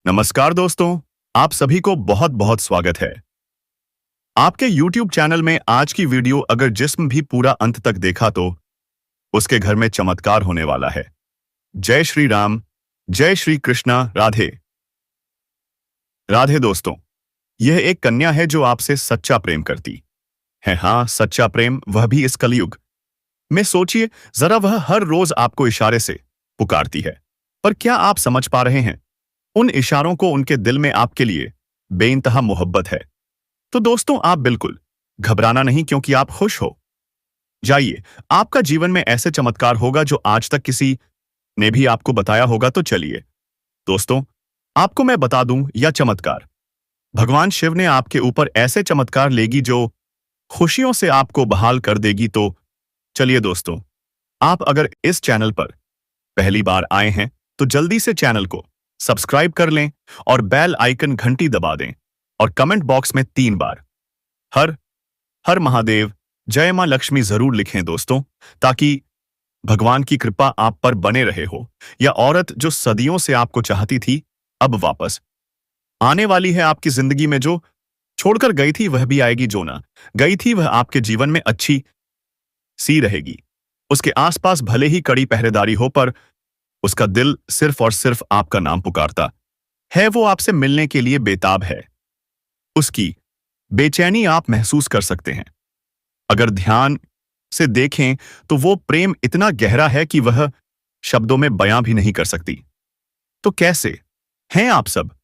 नमस्कार दोस्तों, आप सभी को बहुत बहुत स्वागत है आपके YouTube चैनल में। आज की वीडियो अगर जिस्म भी पूरा अंत तक देखा तो उसके घर में चमत्कार होने वाला है। जय श्री राम, जय श्री कृष्णा, राधे राधे। दोस्तों, यह एक कन्या है जो आपसे सच्चा प्रेम करती है। हाँ, सच्चा प्रेम, वह भी इस कलयुग में। सोचिए जरा, वह हर रोज आपको इशारे से पुकारती है। पर क्या आप समझ पा रहे हैं उन इशारों को? उनके दिल में आपके लिए बेइंतहा मोहब्बत है। तो दोस्तों, आप बिल्कुल घबराना नहीं, क्योंकि आप खुश हो जाइए। आपका जीवन में ऐसे चमत्कार होगा जो आज तक किसी ने भी आपको बताया होगा। तो चलिए दोस्तों, आपको मैं बता दूं, यह चमत्कार भगवान शिव ने आपके ऊपर ऐसे चमत्कार लेगी जो खुशियों से आपको बहाल कर देगी। तो चलिए दोस्तों, आप अगर इस चैनल पर पहली बार आए हैं तो जल्दी से चैनल को सब्सक्राइब कर लें और बेल आइकन घंटी दबा दें और कमेंट बॉक्स में 3 बार हर हर महादेव, जय मां लक्ष्मी जरूर लिखें दोस्तों, ताकि भगवान की कृपा आप पर बने रहे हो। यह औरत जो सदियों से आपको चाहती थी, अब वापस आने वाली है आपकी जिंदगी में। जो छोड़कर गई थी वह भी आएगी, जो ना गई थी वह आपके जीवन में अच्छी सी रहेगी। उसके आसपास भले ही कड़ी पहरेदारी हो, पर उसका दिल सिर्फ और सिर्फ आपका नाम पुकारता है। वो आपसे मिलने के लिए बेताब है। उसकी बेचैनी आप महसूस कर सकते हैं। अगर ध्यान से देखें तो वो प्रेम इतना गहरा है कि वह शब्दों में बयां भी नहीं कर सकती। तो कैसे हैं आप सब?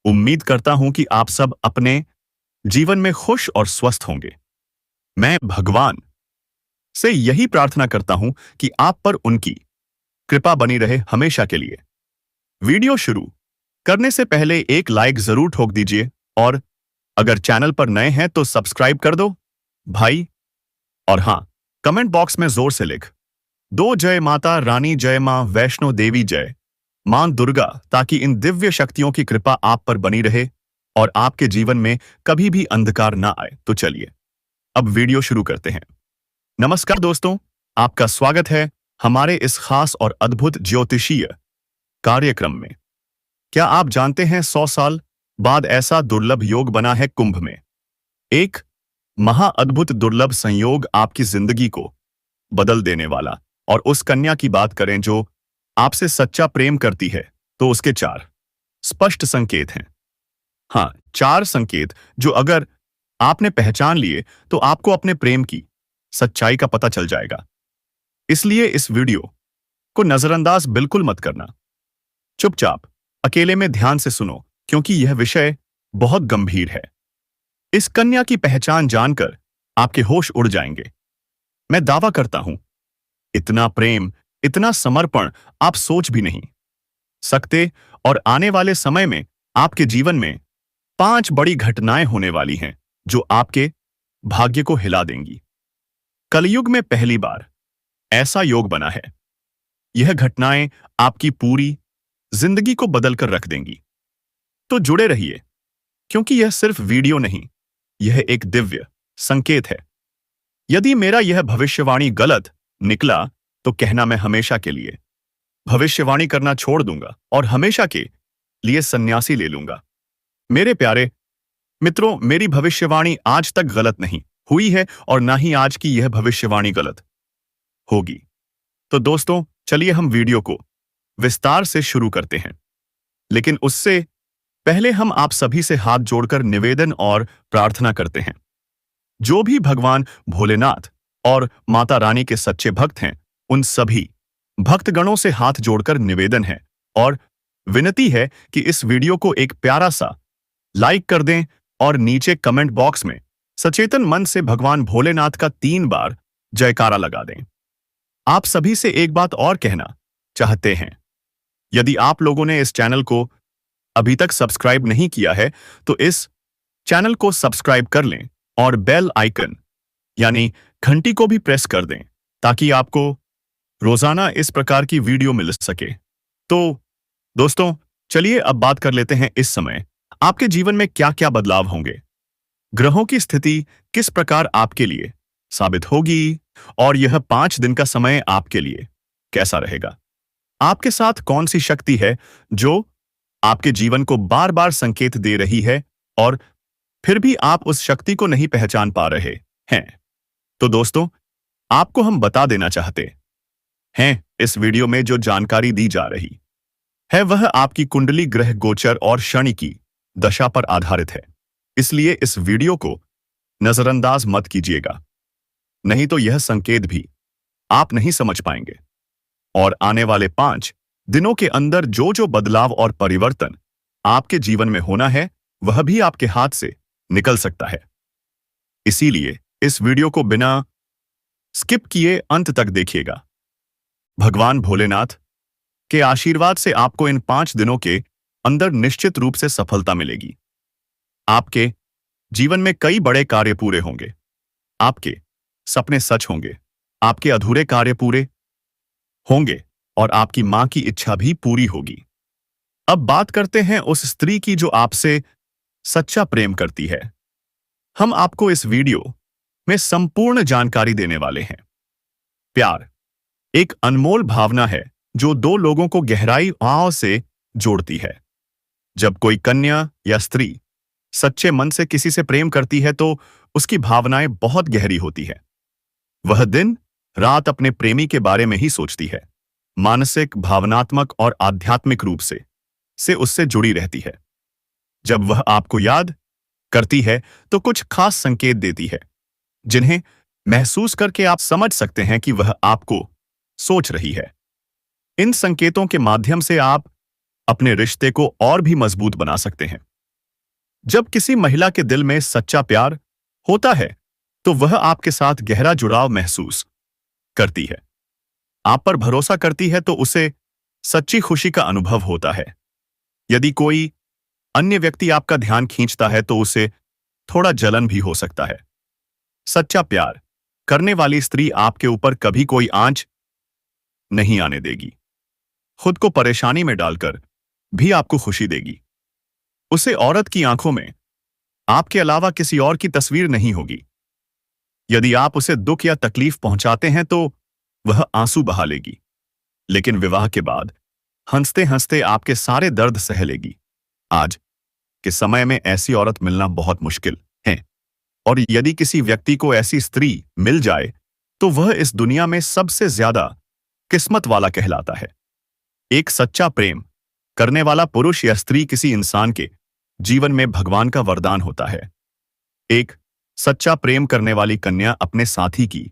उम्मीद करता हूं कि आप सब अपने जीवन में खुश और स्वस्थ होंगे। मैं भगवान से यही प्रार्थना करता हूं कि आप पर उनकी कृपा बनी रहे हमेशा के लिए। वीडियो शुरू करने से पहले एक लाइक जरूर ठोक दीजिए, और अगर चैनल पर नए हैं तो सब्सक्राइब कर दो भाई। और हां, कमेंट बॉक्स में जोर से लिख दो, जय माता रानी, जय मां वैष्णो देवी, जय मां दुर्गा, ताकि इन दिव्य शक्तियों की कृपा आप पर बनी रहे और आपके जीवन में कभी भी अंधकार ना आए। तो चलिए अब वीडियो शुरू करते हैं। नमस्कार दोस्तों, आपका स्वागत है हमारे इस खास और अद्भुत ज्योतिषीय कार्यक्रम में। क्या आप जानते हैं 100 साल बाद ऐसा दुर्लभ योग बना है कुंभ में? एक महाअद्भुत दुर्लभ संयोग, आपकी जिंदगी को बदल देने वाला। और उस कन्या की बात करें जो आपसे सच्चा प्रेम करती है, तो उसके 4 स्पष्ट संकेत हैं। हाँ, 4 संकेत जो अगर आपने पहचान लिए तो आपको अपने प्रेम की सच्चाई का पता चल जाएगा। इसलिए इस वीडियो को नजरअंदाज बिल्कुल मत करना। चुपचाप अकेले में ध्यान से सुनो, क्योंकि यह विषय बहुत गंभीर है। इस कन्या की पहचान जानकर आपके होश उड़ जाएंगे। मैं दावा करता हूं, इतना प्रेम, इतना समर्पण आप सोच भी नहीं सकते। और आने वाले समय में आपके जीवन में 5 बड़ी घटनाएं होने वाली हैं जो आपके भाग्य को हिला देंगी। कलयुग में पहली बार ऐसा योग बना है। यह घटनाएं आपकी पूरी जिंदगी को बदलकर रख देंगी। तो जुड़े रहिए, क्योंकि यह सिर्फ वीडियो नहीं, यह एक दिव्य संकेत है। यदि मेरा यह भविष्यवाणी गलत निकला तो कहना, मैं हमेशा के लिए भविष्यवाणी करना छोड़ दूंगा और हमेशा के लिए सन्यासी ले लूंगा। मेरे प्यारे मित्रों, मेरी भविष्यवाणी आज तक गलत नहीं हुई है और ना ही आज की यह भविष्यवाणी गलत होगी। तो दोस्तों, चलिए हम वीडियो को विस्तार से शुरू करते हैं। लेकिन उससे पहले हम आप सभी से हाथ जोड़कर निवेदन और प्रार्थना करते हैं। जो भी भगवान भोलेनाथ और माता रानी के सच्चे भक्त हैं, उन सभी भक्तगणों से हाथ जोड़कर निवेदन है और विनती है कि इस वीडियो को एक प्यारा सा लाइक कर दें और नीचे कमेंट बॉक्स में सचेतन मन से भगवान भोलेनाथ का 3 बार जयकारा लगा दें। आप सभी से एक बात और कहना चाहते हैं। यदि आप लोगों ने इस चैनल को अभी तक सब्सक्राइब नहीं किया है तो इस चैनल को सब्सक्राइब कर लें और बेल आइकन यानी घंटी को भी प्रेस कर दें, ताकि आपको रोजाना इस प्रकार की वीडियो मिल सके। तो दोस्तों, चलिए अब बात कर लेते हैं इस समय आपके जीवन में क्या क्या बदलाव होंगे। ग्रहों की स्थिति किस प्रकार आपके लिए साबित होगी और यह 5 दिन का समय आपके लिए कैसा रहेगा। आपके साथ कौन सी शक्ति है जो आपके जीवन को बार बार संकेत दे रही है और फिर भी आप उस शक्ति को नहीं पहचान पा रहे हैं। तो दोस्तों, आपको हम बता देना चाहते हैं, इस वीडियो में जो जानकारी दी जा रही है वह आपकी कुंडली, ग्रह गोचर और शनि की दशा पर आधारित है। इसलिए इस वीडियो को नजरअंदाज मत कीजिएगा, नहीं तो यह संकेत भी आप नहीं समझ पाएंगे और आने वाले 5 दिनों के अंदर जो जो बदलाव और परिवर्तन आपके जीवन में होना है वह भी आपके हाथ से निकल सकता है। इसीलिए इस वीडियो को बिना स्किप किए अंत तक देखिएगा। भगवान भोलेनाथ के आशीर्वाद से आपको इन 5 दिनों के अंदर निश्चित रूप से सफलता मिलेगी। आपके जीवन में कई बड़े कार्य पूरे होंगे, आपके सपने सच होंगे, आपके अधूरे कार्य पूरे होंगे और आपकी मां की इच्छा भी पूरी होगी। अब बात करते हैं उस स्त्री की जो आपसे सच्चा प्रेम करती है। हम आपको इस वीडियो में संपूर्ण जानकारी देने वाले हैं। प्यार एक अनमोल भावना है जो 2 लोगों को गहराई भाव से जोड़ती है। जब कोई कन्या या स्त्री सच्चे मन से किसी से प्रेम करती है तो उसकी भावनाएं बहुत गहरी होती है। वह दिन रात अपने प्रेमी के बारे में ही सोचती है, मानसिक, भावनात्मक और आध्यात्मिक रूप से उससे जुड़ी रहती है। जब वह आपको याद करती है तो कुछ खास संकेत देती है, जिन्हें महसूस करके आप समझ सकते हैं कि वह आपको सोच रही है। इन संकेतों के माध्यम से आप अपने रिश्ते को और भी मजबूत बना सकते हैं। जब किसी महिला के दिल में सच्चा प्यार होता है तो वह आपके साथ गहरा जुड़ाव महसूस करती है, आप पर भरोसा करती है, तो उसे सच्ची खुशी का अनुभव होता है। यदि कोई अन्य व्यक्ति आपका ध्यान खींचता है तो उसे थोड़ा जलन भी हो सकता है। सच्चा प्यार करने वाली स्त्री आपके ऊपर कभी कोई आंच नहीं आने देगी, खुद को परेशानी में डालकर भी आपको खुशी देगी। उसे औरत की आंखों में आपके अलावा किसी और की तस्वीर नहीं होगी। यदि आप उसे दुख या तकलीफ पहुंचाते हैं तो वह आंसू बहा लेगी, लेकिन विवाह के बाद हंसते हंसते आपके सारे दर्द सह लेगी। आज के समय में ऐसी औरत मिलना बहुत मुश्किल है और यदि किसी व्यक्ति को ऐसी स्त्री मिल जाए तो वह इस दुनिया में सबसे ज्यादा किस्मत वाला कहलाता है। एक सच्चा प्रेम करने वाला पुरुष या स्त्री किसी इंसान के जीवन में भगवान का वरदान होता है। एक सच्चा प्रेम करने वाली कन्या अपने साथी की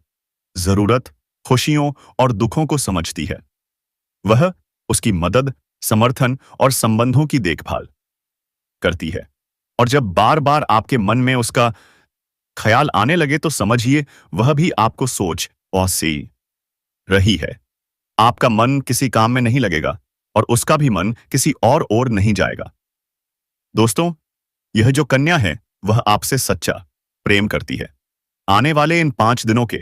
जरूरत, खुशियों और दुखों को समझती है। वह उसकी मदद, समर्थन और संबंधों की देखभाल करती है और जब बार बार आपके मन में उसका ख्याल आने लगे तो समझिए वह भी आपको सोच और सी रही है। आपका मन किसी काम में नहीं लगेगा और उसका भी मन किसी और ओर नहीं जाएगा। दोस्तों, यह जो कन्या है वह आपसे सच्चा प्रेम करती है। आने वाले इन 5 दिनों के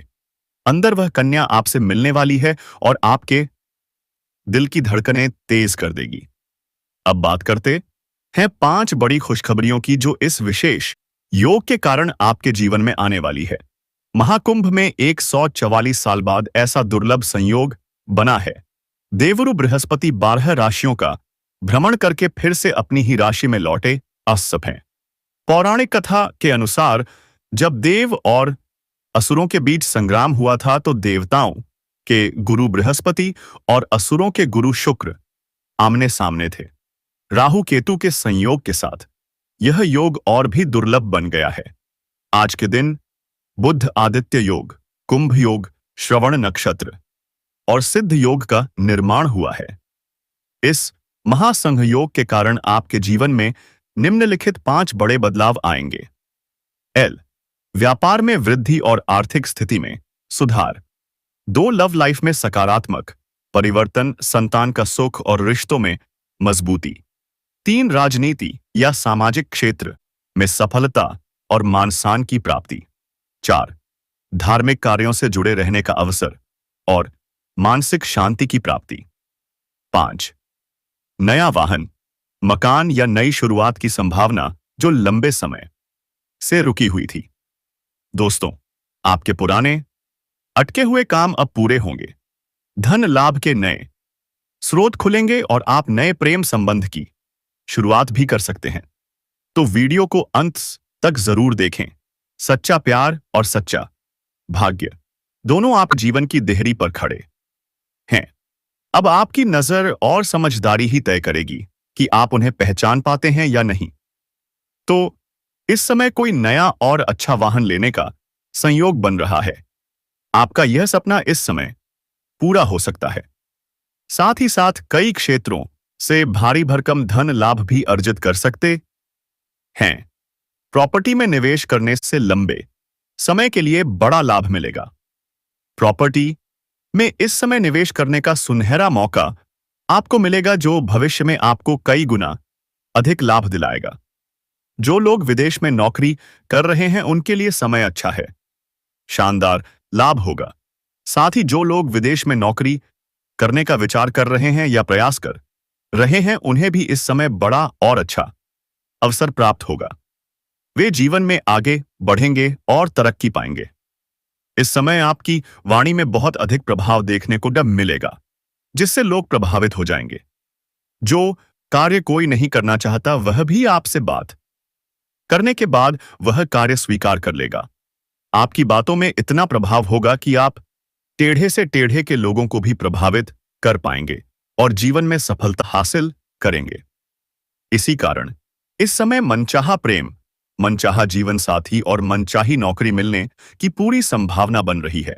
अंदर वह कन्या आपसे मिलने वाली है और आपके दिल की धड़कनें तेज कर देगी। अब बात करते हैं 5 बड़ी खुशखबरियों की जो इस विशेष योग के कारण आपके जीवन में आने वाली है। महाकुंभ में 144 साल बाद ऐसा दुर्लभ संयोग बना है। देवगुरु बृहस्पति 12 राशियों का भ्रमण करके फिर से अपनी ही राशि में लौटे असफ हैं। पौराणिक कथा के अनुसार जब देव और असुरों के बीच संग्राम हुआ था तो देवताओं के गुरु बृहस्पति और असुरों के गुरु शुक्र आमने सामने थे। राहु केतु के संयोग के साथ यह योग और भी दुर्लभ बन गया है। आज के दिन बुध आदित्य योग, कुंभ योग, श्रवण नक्षत्र और सिद्ध योग का निर्माण हुआ है। इस महासंघ योग के कारण आपके जीवन में निम्नलिखित 5 बड़े बदलाव आएंगे। व्यापार में वृद्धि और आर्थिक स्थिति में सुधार। 2 लव लाइफ में सकारात्मक परिवर्तन, संतान का सुख और रिश्तों में मजबूती। 3 राजनीति या सामाजिक क्षेत्र में सफलता और मान सम्मान की प्राप्ति। 4 धार्मिक कार्यों से जुड़े रहने का अवसर और मानसिक शांति की प्राप्ति। 5 नया वाहन, मकान या नई शुरुआत की संभावना जो लंबे समय से रुकी हुई थी। दोस्तों, आपके पुराने अटके हुए काम अब पूरे होंगे। धन लाभ के नए स्रोत खुलेंगे और आप नए प्रेम संबंध की शुरुआत भी कर सकते हैं। तो वीडियो को अंत तक जरूर देखें। सच्चा प्यार और सच्चा भाग्य दोनों आप जीवन की देहरी पर खड़े हैं। अब आपकी नजर और समझदारी ही तय करेगी कि आप उन्हें पहचान पाते हैं या नहीं। तो इस समय कोई नया और अच्छा वाहन लेने का संयोग बन रहा है। आपका यह सपना इस समय पूरा हो सकता है। साथ ही साथ कई क्षेत्रों से भारी भरकम धन लाभ भी अर्जित कर सकते हैं। प्रॉपर्टी में निवेश करने से लंबे समय के लिए बड़ा लाभ मिलेगा। प्रॉपर्टी में इस समय निवेश करने का सुनहरा मौका आपको मिलेगा, जो भविष्य में आपको कई गुना अधिक लाभ दिलाएगा। जो लोग विदेश में नौकरी कर रहे हैं उनके लिए समय अच्छा है, शानदार लाभ होगा। साथ ही जो लोग विदेश में नौकरी करने का विचार कर रहे हैं या प्रयास कर रहे हैं उन्हें भी इस समय बड़ा और अच्छा अवसर प्राप्त होगा। वे जीवन में आगे बढ़ेंगे और तरक्की पाएंगे। इस समय आपकी वाणी में बहुत अधिक प्रभाव देखने को मिलेगा, जिससे लोग प्रभावित हो जाएंगे। जो कार्य कोई नहीं करना चाहता वह भी आपसे बात करने के बाद वह कार्य स्वीकार कर लेगा। आपकी बातों में इतना प्रभाव होगा कि आप टेढ़े से टेढ़े के लोगों को भी प्रभावित कर पाएंगे और जीवन में सफलता हासिल करेंगे। इसी कारण इस समय मनचाहा प्रेम, मनचाहा जीवन साथी और मनचाही नौकरी मिलने की पूरी संभावना बन रही है।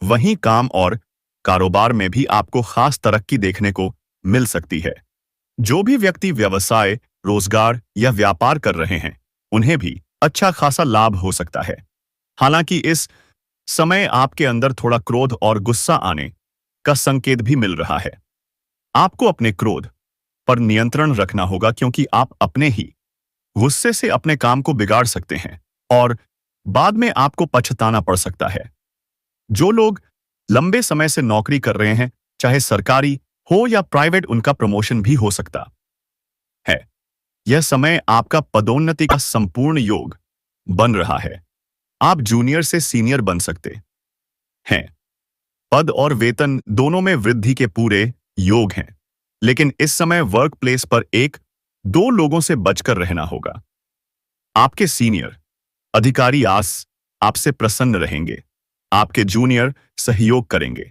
वहीं काम और कारोबार में भी आपको खास तरक्की देखने को मिल सकती है। जो भी व्यक्ति व्यवसाय, रोजगार या व्यापार कर रहे हैं उन्हें भी अच्छा खासा लाभ हो सकता है। हालांकि इस समय आपके अंदर थोड़ा क्रोध और गुस्सा आने का संकेत भी मिल रहा है। आपको अपने क्रोध पर नियंत्रण रखना होगा, क्योंकि आप अपने ही गुस्से से अपने काम को बिगाड़ सकते हैं और बाद में आपको पछताना पड़ सकता है। जो लोग लंबे समय से नौकरी कर रहे हैं, चाहे सरकारी हो या प्राइवेट, उनका प्रमोशन भी हो सकता है। यह समय आपका पदोन्नति का संपूर्ण योग बन रहा है। आप जूनियर से सीनियर बन सकते हैं। पद और वेतन दोनों में वृद्धि के पूरे योग हैं, लेकिन इस समय वर्क प्लेस पर एक दो लोगों से बचकर रहना होगा। आपके सीनियर अधिकारी आपसे प्रसन्न रहेंगे, आपके जूनियर सहयोग करेंगे,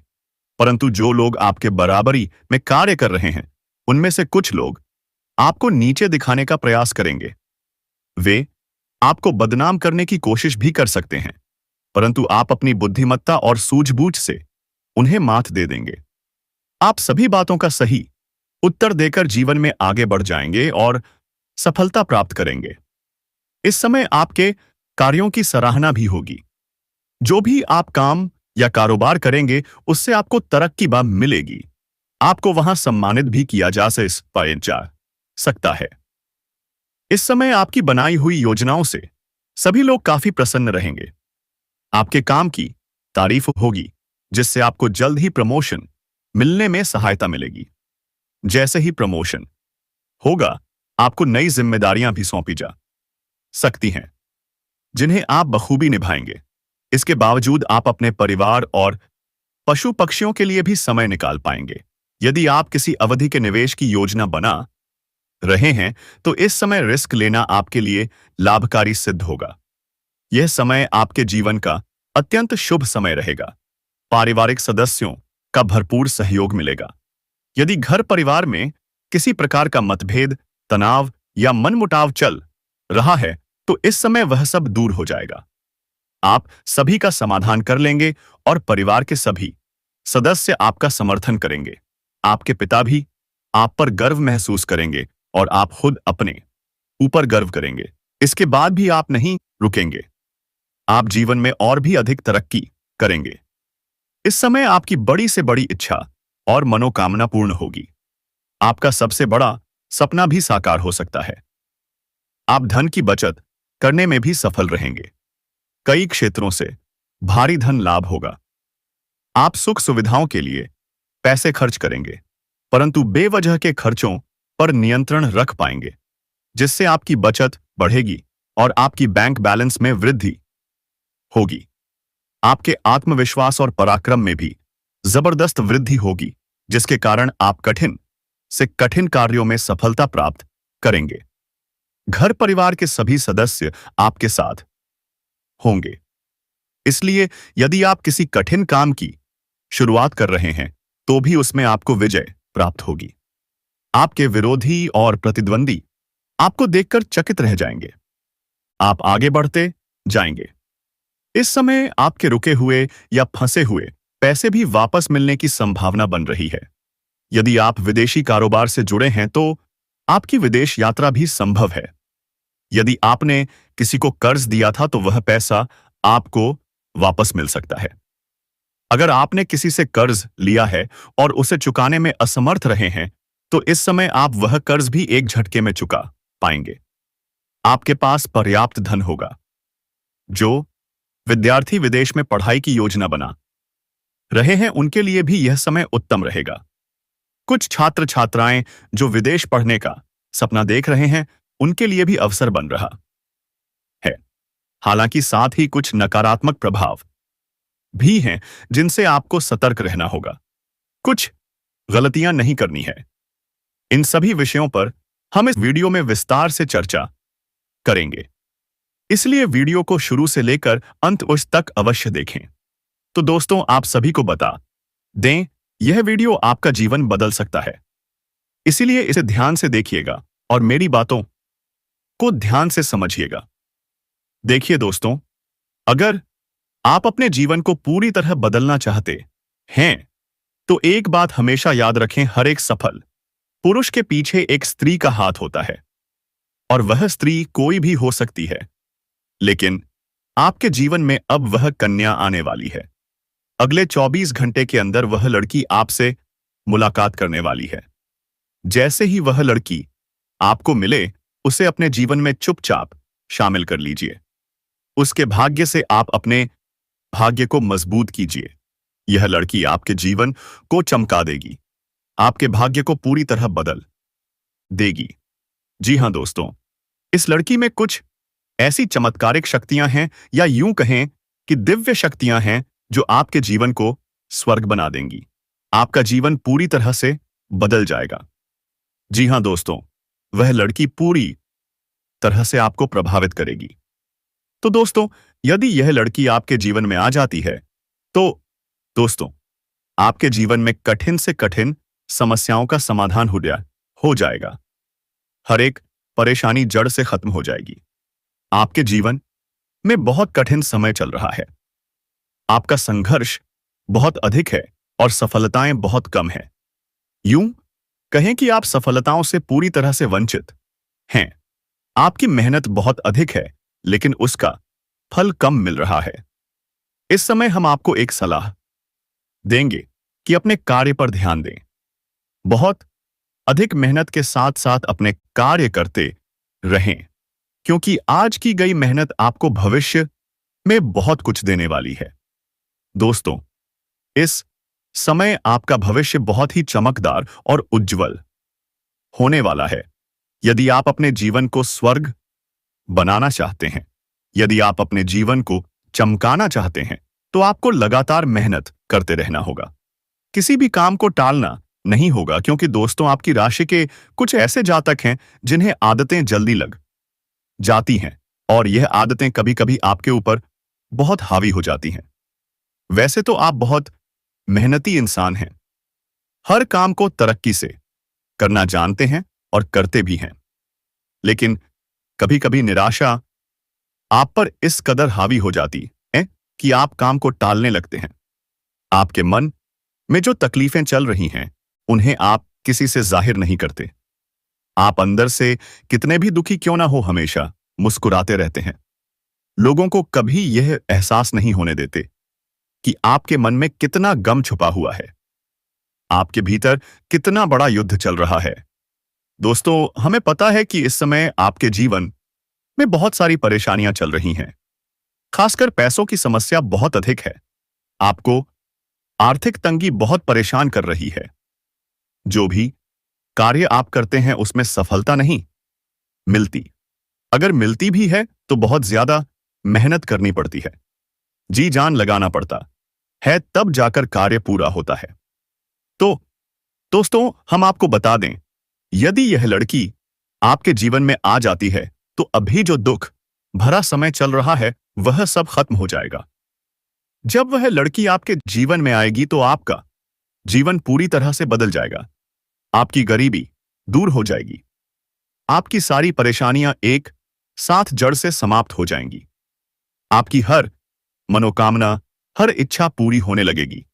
परंतु जो लोग आपके बराबरी में कार्य कर रहे हैं उनमें से कुछ लोग आपको नीचे दिखाने का प्रयास करेंगे। वे आपको बदनाम करने की कोशिश भी कर सकते हैं, परंतु आप अपनी बुद्धिमत्ता और सूझबूझ से उन्हें मात दे देंगे। आप सभी बातों का सही उत्तर देकर जीवन में आगे बढ़ जाएंगे और सफलता प्राप्त करेंगे। इस समय आपके कार्यों की सराहना भी होगी। जो भी आप काम या कारोबार करेंगे उससे आपको तरक्की मिलेगी। आपको वहां सम्मानित भी किया जा सकता है। इस समय आपकी बनाई हुई योजनाओं से सभी लोग काफी प्रसन्न रहेंगे। आपके काम की तारीफ होगी, जिससे आपको जल्द ही प्रमोशन मिलने में सहायता मिलेगी। जैसे ही प्रमोशन होगा, आपको नई जिम्मेदारियां भी सौंपी जा सकती हैं, जिन्हें आप बखूबी निभाएंगे। इसके बावजूद आप अपने परिवार और पशु पक्षियों के लिए भी समय निकाल पाएंगे। यदि आप किसी अवधि के निवेश की योजना बना रहे हैं तो इस समय रिस्क लेना आपके लिए लाभकारी सिद्ध होगा। यह समय आपके जीवन का अत्यंत शुभ समय रहेगा। पारिवारिक सदस्यों का भरपूर सहयोग मिलेगा। यदि घर परिवार में किसी प्रकार का मतभेद, तनाव या मनमुटाव चल रहा है तो इस समय वह सब दूर हो जाएगा। आप सभी का समाधान कर लेंगे और परिवार के सभी सदस्य आपका समर्थन करेंगे। आपके पिता भी आप पर गर्व महसूस करेंगे और आप खुद अपने ऊपर गर्व करेंगे। इसके बाद भी आप नहीं रुकेंगे। आप जीवन में और भी अधिक तरक्की करेंगे। इस समय आपकी बड़ी से बड़ी इच्छा और मनोकामना पूर्ण होगी। आपका सबसे बड़ा सपना भी साकार हो सकता है। आप धन की बचत करने में भी सफल रहेंगे। कई क्षेत्रों से भारी धन लाभ होगा। आप सुख सुविधाओं के लिए पैसे खर्च करेंगे, परंतु बेवजह के खर्चों पर नियंत्रण रख पाएंगे, जिससे आपकी बचत बढ़ेगी और आपकी बैंक बैलेंस में वृद्धि होगी। आपके आत्मविश्वास और पराक्रम में भी जबरदस्त वृद्धि होगी, जिसके कारण आप कठिन से कठिन कार्यों में सफलता प्राप्त करेंगे। घर परिवार के सभी सदस्य आपके साथ होंगे। इसलिए यदि आप किसी कठिन काम की शुरुआत कर रहे हैं तो भी उसमें आपको विजय प्राप्त होगी। आपके विरोधी और प्रतिद्वंदी आपको देखकर चकित रह जाएंगे। आप आगे बढ़ते जाएंगे। इस समय आपके रुके हुए या फंसे हुए पैसे भी वापस मिलने की संभावना बन रही है। यदि आप विदेशी कारोबार से जुड़े हैं तो आपकी विदेश यात्रा भी संभव है। यदि आपने किसी को कर्ज दिया था तो वह पैसा आपको वापस मिल सकता है। अगर आपने किसी से कर्ज लिया है और उसे चुकाने में असमर्थ रहे हैं तो इस समय आप वह कर्ज भी एक झटके में चुका पाएंगे। आपके पास पर्याप्त धन होगा। जो विद्यार्थी विदेश में पढ़ाई की योजना बना रहे हैं उनके लिए भी यह समय उत्तम रहेगा। कुछ छात्र छात्राएं जो विदेश पढ़ने का सपना देख रहे हैं उनके लिए भी अवसर बन रहा है। हालांकि साथ ही कुछ नकारात्मक प्रभाव भी हैं जिनसे आपको सतर्क रहना होगा। कुछ गलतियां नहीं करनी है। इन सभी विषयों पर हम इस वीडियो में विस्तार से चर्चा करेंगे, इसलिए वीडियो को शुरू से लेकर अंत उस तक अवश्य देखें। तो दोस्तों, आप सभी को बता दें, यह वीडियो आपका जीवन बदल सकता है, इसीलिए इसे ध्यान से देखिएगा और मेरी बातों को ध्यान से समझिएगा। देखिए दोस्तों, अगर आप अपने जीवन को पूरी तरह बदलना चाहते हैं तो एक बात हमेशा याद रखें, हर एक सफल पुरुष के पीछे एक स्त्री का हाथ होता है और वह स्त्री कोई भी हो सकती है। लेकिन आपके जीवन में अब वह कन्या आने वाली है। अगले 24 घंटे के अंदर वह लड़की आपसे मुलाकात करने वाली है। जैसे ही वह लड़की आपको मिले उसे अपने जीवन में चुपचाप शामिल कर लीजिए। उसके भाग्य से आप अपने भाग्य को मजबूत कीजिए। यह लड़की आपके जीवन को चमका देगी, आपके भाग्य को पूरी तरह बदल देगी। जी हां दोस्तों, इस लड़की में कुछ ऐसी चमत्कारिक शक्तियां हैं या यूं कहें कि दिव्य शक्तियां हैं जो आपके जीवन को स्वर्ग बना देंगी। आपका जीवन पूरी तरह से बदल जाएगा। जी हां दोस्तों, वह लड़की पूरी तरह से आपको प्रभावित करेगी। तो दोस्तों, यदि यह लड़की आपके जीवन में आ जाती है तो दोस्तों, आपके जीवन में कठिन से कठिन समस्याओं का समाधान हो जाएगा। हर एक परेशानी जड़ से खत्म हो जाएगी। आपके जीवन में बहुत कठिन समय चल रहा है। आपका संघर्ष बहुत अधिक है और सफलताएं बहुत कम हैं। यूं कहें कि आप सफलताओं से पूरी तरह से वंचित हैं। आपकी मेहनत बहुत अधिक है लेकिन उसका फल कम मिल रहा है। इस समय हम आपको एक सलाह देंगे कि अपने कार्य पर ध्यान दें। बहुत अधिक मेहनत के साथ साथ अपने कार्य करते रहें, क्योंकि आज की गई मेहनत आपको भविष्य में बहुत कुछ देने वाली है। दोस्तों, इस समय आपका भविष्य बहुत ही चमकदार और उज्जवल होने वाला है। यदि आप अपने जीवन को स्वर्ग बनाना चाहते हैं, यदि आप अपने जीवन को चमकाना चाहते हैं, तो आपको लगातार मेहनत करते रहना होगा। किसी भी काम को टालना नहीं होगा, क्योंकि दोस्तों, आपकी राशि के कुछ ऐसे जातक हैं जिन्हें आदतें जल्दी लग जाती हैं और यह आदतें कभी-कभी आपके ऊपर बहुत हावी हो जाती हैं। वैसे तो आप बहुत मेहनती इंसान हैं, हर काम को तरक्की से करना जानते हैं और करते भी हैं, लेकिन कभी-कभी निराशा आप पर इस कदर हावी हो जाती है कि आप काम को टालने लगते हैं। आपके मन में जो तकलीफें चल रही हैं उन्हें आप किसी से जाहिर नहीं करते। आप अंदर से कितने भी दुखी क्यों ना हो, हमेशा मुस्कुराते रहते हैं। लोगों को कभी यह एहसास नहीं होने देते कि आपके मन में कितना गम छुपा हुआ है, आपके भीतर कितना बड़ा युद्ध चल रहा है। दोस्तों, हमें पता है कि इस समय आपके जीवन में बहुत सारी परेशानियां चल रही हैं। खासकर पैसों की समस्या बहुत अधिक है। आपको आर्थिक तंगी बहुत परेशान कर रही है। जो भी कार्य आप करते हैं उसमें सफलता नहीं मिलती। अगर मिलती भी है तो बहुत ज्यादा मेहनत करनी पड़ती है, जी जान लगाना पड़ता है, तब जाकर कार्य पूरा होता है। तो दोस्तों, हम आपको बता दें, यदि यह लड़की आपके जीवन में आ जाती है तो अभी जो दुख भरा समय चल रहा है वह सब खत्म हो जाएगा। जब वह लड़की आपके जीवन में आएगी तो आपका जीवन पूरी तरह से बदल जाएगा। आपकी गरीबी दूर हो जाएगी। आपकी सारी परेशानियां एक साथ जड़ से समाप्त हो जाएंगी। आपकी हर मनोकामना, हर इच्छा पूरी होने लगेगी,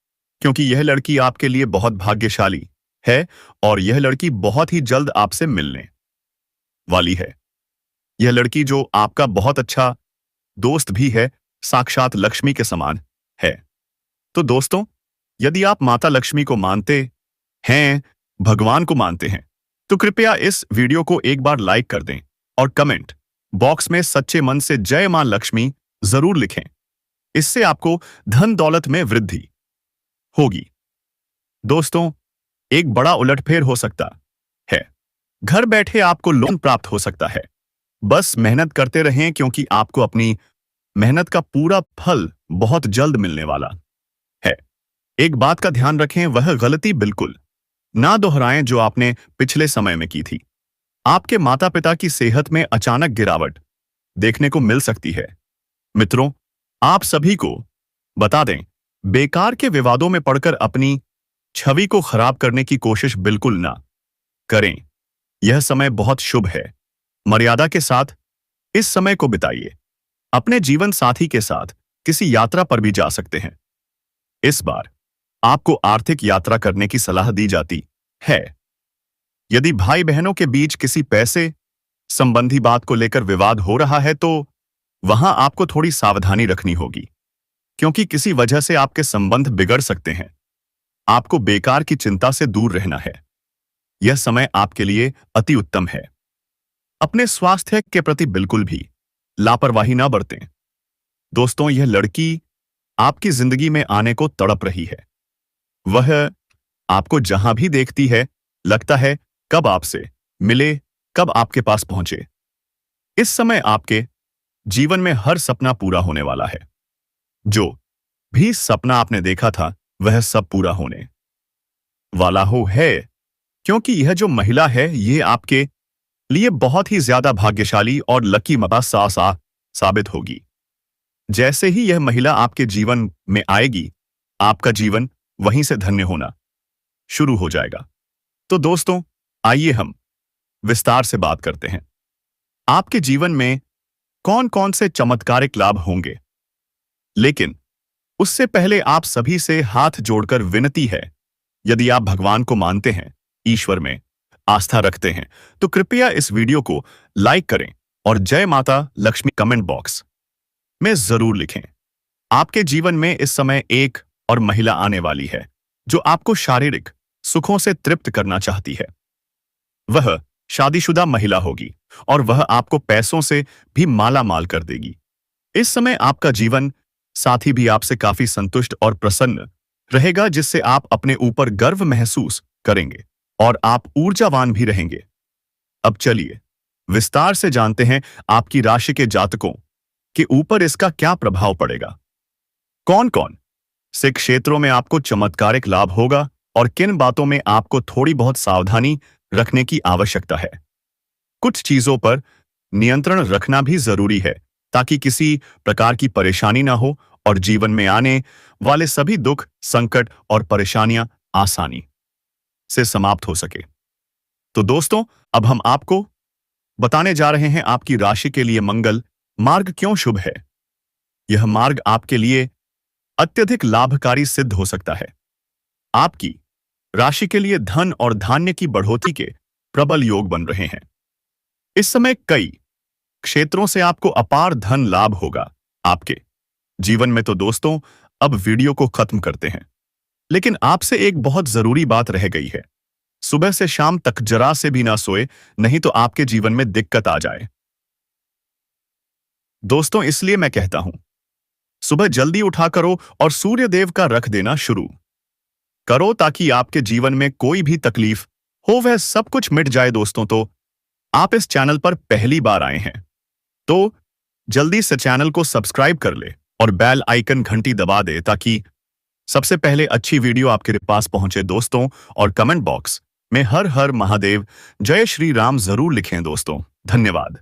क्योंकि यह लड़की आपके लिए बहुत भाग्यशाली है और यह लड़की बहुत ही जल्द आपसे मिलने वाली है। यह लड़की जो आपका बहुत अच्छा दोस्त भी है, साक्षात लक्ष्मी के समान है। तो दोस्तों, यदि आप माता लक्ष्मी को मानते हैं, भगवान को मानते हैं, तो कृपया इस वीडियो को एक बार लाइक कर दें और कमेंट बॉक्स में सच्चे मन से जय मां लक्ष्मी जरूर लिखें। इससे आपको धन दौलत में वृद्धि होगी। दोस्तों, एक बड़ा उलटफेर हो सकता है। घर बैठे आपको लोन प्राप्त हो सकता है। बस मेहनत करते रहें, क्योंकि आपको अपनी मेहनत का पूरा फल बहुत जल्द मिलने वाला है। एक बात का ध्यान रखें, वह गलती बिल्कुल ना दोहराएं जो आपने पिछले समय में की थी। आपके माता पिता की सेहत में अचानक गिरावट देखने को मिल सकती है। मित्रों, आप सभी को बता दें, बेकार के विवादों में पड़कर अपनी छवि को खराब करने की कोशिश बिल्कुल ना करें। यह समय बहुत शुभ है। मर्यादा के साथ इस समय को बिताइए। अपने जीवन साथी के साथ किसी यात्रा पर भी जा सकते हैं। इस बार आपको आर्थिक यात्रा करने की सलाह दी जाती है। यदि भाई बहनों के बीच किसी पैसे संबंधी बात को लेकर विवाद हो रहा है तो वहां आपको थोड़ी सावधानी रखनी होगी, क्योंकि किसी वजह से आपके संबंध बिगड़ सकते हैं। आपको बेकार की चिंता से दूर रहना है। यह समय आपके लिए अति उत्तम है। अपने स्वास्थ्य के प्रति बिल्कुल भी लापरवाही ना बरतें। दोस्तों, यह लड़की आपकी जिंदगी में आने को तड़प रही है। वह आपको जहां भी देखती है, लगता है कब आपसे मिले, कब आपके पास पहुंचे। इस समय आपके जीवन में हर सपना पूरा होने वाला है। जो भी सपना आपने देखा था वह सब पूरा होने वाला है, क्योंकि यह जो महिला है ये आपके लिए बहुत ही ज्यादा भाग्यशाली और लकी मता साबित होगी। जैसे ही यह महिला आपके जीवन में आएगी, आपका जीवन वहीं से धन्य होना शुरू हो जाएगा। तो दोस्तों, आइए हम विस्तार से बात करते हैं। आपके जीवन में कौन कौन से चमत्कारिक लाभ होंगे, लेकिन उससे पहले आप सभी से हाथ जोड़कर विनती है, यदि आप भगवान को मानते हैं, ईश्वर में आस्था रखते हैं, तो कृपया इस वीडियो को लाइक करें और जय माता लक्ष्मी कमेंट बॉक्स में जरूर लिखें। आपके जीवन में इस समय एक और महिला आने वाली है जो आपको शारीरिक सुखों से तृप्त करना चाहती है। वह शादीशुदा महिला होगी और वह आपको पैसों से भी माला माल कर देगी। इस समय आपका जीवन साथी भी आपसे काफी संतुष्ट और प्रसन्न रहेगा, जिससे आप अपने ऊपर गर्व महसूस करेंगे और आप ऊर्जावान भी रहेंगे। अब चलिए विस्तार से जानते हैं आपकी राशि के जातकों के ऊपर इसका क्या प्रभाव पड़ेगा। कौन कौन से क्षेत्रों में आपको चमत्कारिक लाभ होगा और किन बातों में आपको थोड़ी बहुत सावधानी रखने की आवश्यकता है। कुछ चीजों पर नियंत्रण रखना भी जरूरी है, ताकि किसी प्रकार की परेशानी ना हो और जीवन में आने वाले सभी दुख, संकट और परेशानियां आसानी से समाप्त हो सके। तो दोस्तों, अब हम आपको बताने जा रहे हैं आपकी राशि के लिए मंगल मार्ग क्यों शुभ है। यह मार्ग आपके लिए अत्यधिक लाभकारी सिद्ध हो सकता है। आपकी राशि के लिए धन और धान्य की बढ़ोतरी के प्रबल योग बन रहे हैं। इस समय कई क्षेत्रों से आपको अपार धन लाभ होगा आपके जीवन में। तो दोस्तों, अब वीडियो को खत्म करते हैं, लेकिन आपसे एक बहुत जरूरी बात रह गई है। सुबह से शाम तक जरा से भी ना सोए, नहीं तो आपके जीवन में दिक्कत आ जाए। दोस्तों, इसलिए मैं कहता हूं, सुबह जल्दी उठा करो और सूर्य देव का रख देना शुरू करो, ताकि आपके जीवन में कोई भी तकलीफ हो वह सब कुछ मिट जाए। दोस्तों, तो आप इस चैनल पर पहली बार आए हैं तो जल्दी से चैनल को सब्सक्राइब कर ले और बेल आइकन घंटी दबा दे, ताकि सबसे पहले अच्छी वीडियो आपके पास पहुंचे। दोस्तों, और कमेंट बॉक्स में हर हर महादेव, जय श्री राम जरूर लिखें दोस्तों। धन्यवाद।